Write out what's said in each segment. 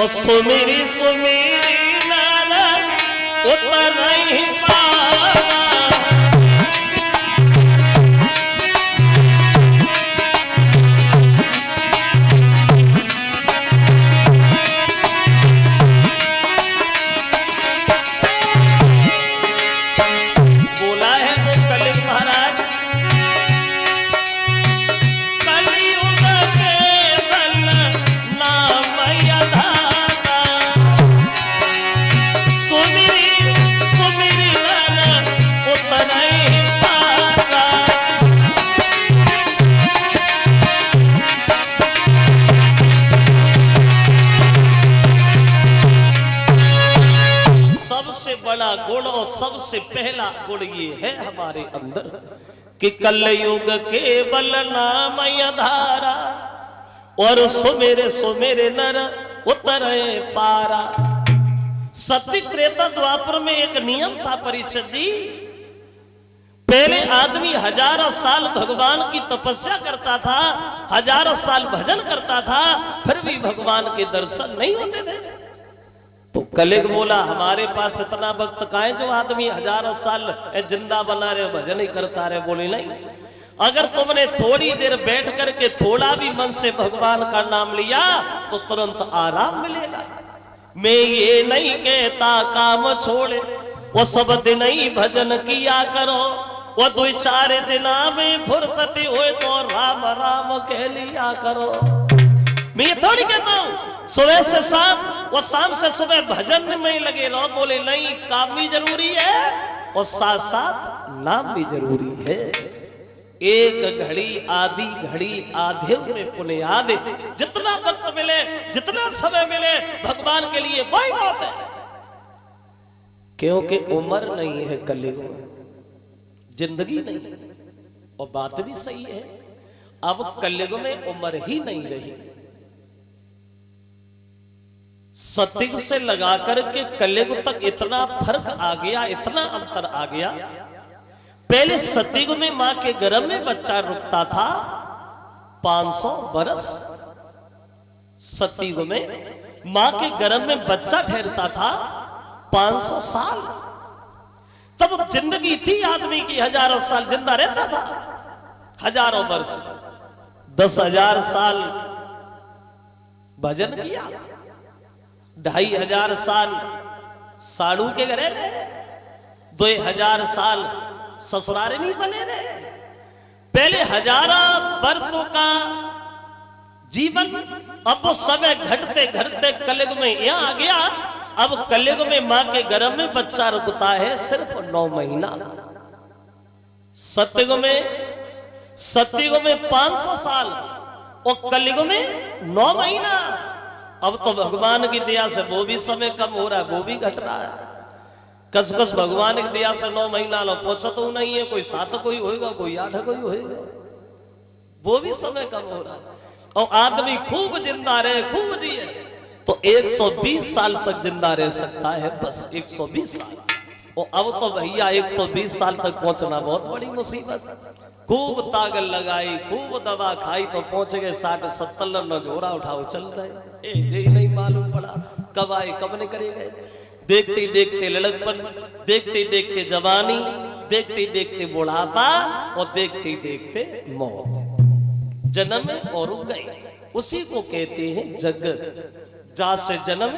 और सुमेरी सुमेरी नाना उतर नहीं पारा। बोला है वो कलिंग महाराज, कलियुग केवल नाम आधारा। सुमिरी सुमिरी नाना उतर नहीं पारा। सबसे बड़ा गुण और सबसे पहला गुण ये है हमारे अंदर कि कलयुग केवल नाम आधारा और सुमेरे सुमेरे नर उतरे पारा। सत्य त्रेता द्वापर में एक नियम था परिषद जी, पहले आदमी हजारों साल भगवान की तपस्या करता था, हजारों साल भजन करता था, फिर भी भगवान के दर्शन नहीं होते थे। तो कलिग बोला हमारे पास इतना वक्त कहाँ है जो आदमी हजारों साल जिंदा बना रहे भजन ही करता रहे। बोले नहीं, अगर तुमने थोड़ी देर बैठ करके थोड़ा भी मन से भगवान का नाम लिया तो तुरंत आराम मिलेगा। मैं ये नहीं कहता काम छोड़े, वो सब दिन ही भजन किया करो, वो 2-4 दिन में फुर्सती हो तो राम राम कह लिया करो। मैं ये थोड़ी कहता हूं सुबह से शाम, वो शाम से सुबह भजन में लगे रहो। बोले नहीं, काम भी जरूरी है और साथ साथ नाम भी जरूरी है। एक घड़ी आधी घड़ी आधे में पुण्य आधे, जितना वक्त मिले जितना समय मिले भगवान के लिए वही बात है। क्योंकि उम्र नहीं है कलयुग में, जिंदगी नहीं। और बात भी सही है, अब कलयुग में उम्र ही नहीं रही। सतयुग से लगा करके कलयुग तक इतना फर्क आ गया, इतना अंतर आ गया। पहले सतयुग में मां के गर्भ में बच्चा रुकता था 500 बरस। सतयुग में मां के गर्भ में बच्चा ठहरता था 500 साल। तब जिंदगी थी आदमी की, हजारों साल जिंदा रहता था, हजारों वर्ष। 10,000 साल भजन किया, 2,500 साल साड़ू के घरे रहे, 2,000 साल ससुरारे में बने रहे। पहले हजारों वर्षों का जीवन, अब वो समय घटते घटते कलयुग में यहां आ गया। अब कलयुग में मां के गर्भ में बच्चा रुकता है सिर्फ 9 महीना। सतयुग में 500 साल और कलयुग में 9 महीना। अब तो भगवान की दया से वो भी समय कम हो रहा है, वो भी घट रहा है। कसकस भगवान की दया से 9 महीना लो पहुंचा तो नहीं है, कोई 7 कोई होएगा, कोई 8 कोई होएगा, वो भी समय कम हो रहा है। और आदमी खूब जिंदा रहे, खूब जिए तो 120 साल तक जिंदा रह सकता है, बस 120 साल। और अब तो भैया 120 साल तक पहुंचना बहुत बड़ी मुसीबत। खूब ताकत लगाई, खूब दवा खाई तो पहुंच गए 60-70 न झोरा उठाओ चल रहे। ये नहीं मालूम पड़ा कब आए कब नहीं करे गए। देखते देखते लड़कपन, देखते देखते जवानी, देखते देखते बुढ़ापा और देखते देखते मौत। जन्म और रुक गए, उसी को कहते हैं जगत। जा से जन्म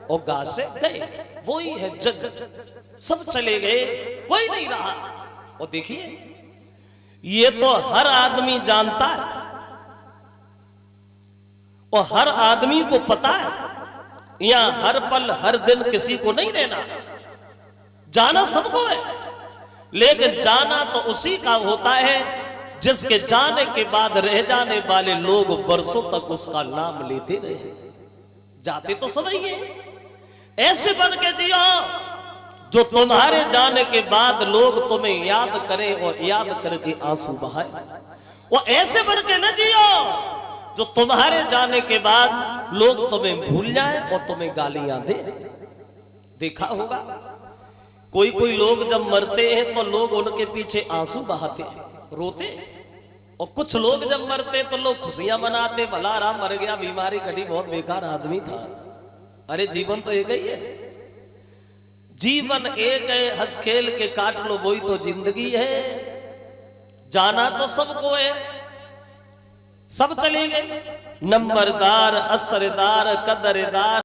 और गा से गए, वो ही है जगत। सब चले गए, कोई नहीं रहा। और देखिए ये तो हर आदमी जानता है और हर आदमी को पता है, यहां हर पल हर दिन किसी को नहीं रहना। जाना सबको है, लेकिन जाना तो उसी का होता है जिसके जाने के बाद रह जाने वाले लोग बरसों तक उसका नाम लेते रहे। जाते तो सब ही है, ऐसे बन के जियो जो तुम्हारे जाने के बाद लोग तुम्हें याद करें और याद करके आंसू बहाए। वो ऐसे बन के न जियो जो तुम्हारे जाने के बाद लोग तुम्हें भूल जाए और तुम्हें गालियां दे। देखा होगा कोई कोई लोग जब मरते हैं तो लोग उनके पीछे आंसू बहाते रोते, और कुछ लोग जब मरते तो लोग खुशियां मनाते, भला राम मर गया, बीमारी कटी, बहुत बेकार आदमी था। अरे जीवन तो एक ही है, जीवन एक है, हंस खेल के काट लो वही तो जिंदगी है। जाना तो सबको है, सब चले गए, नंबरदार, असरदार, कदरदार।